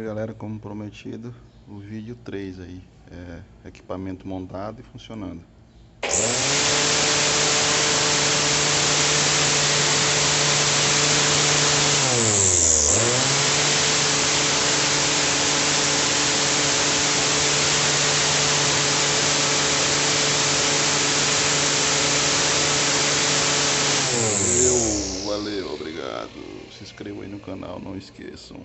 galera, como prometido, o vídeo 3 aí, equipamento montado e funcionando. Valeu, obrigado. Se inscrevam aí no canal, não esqueçam.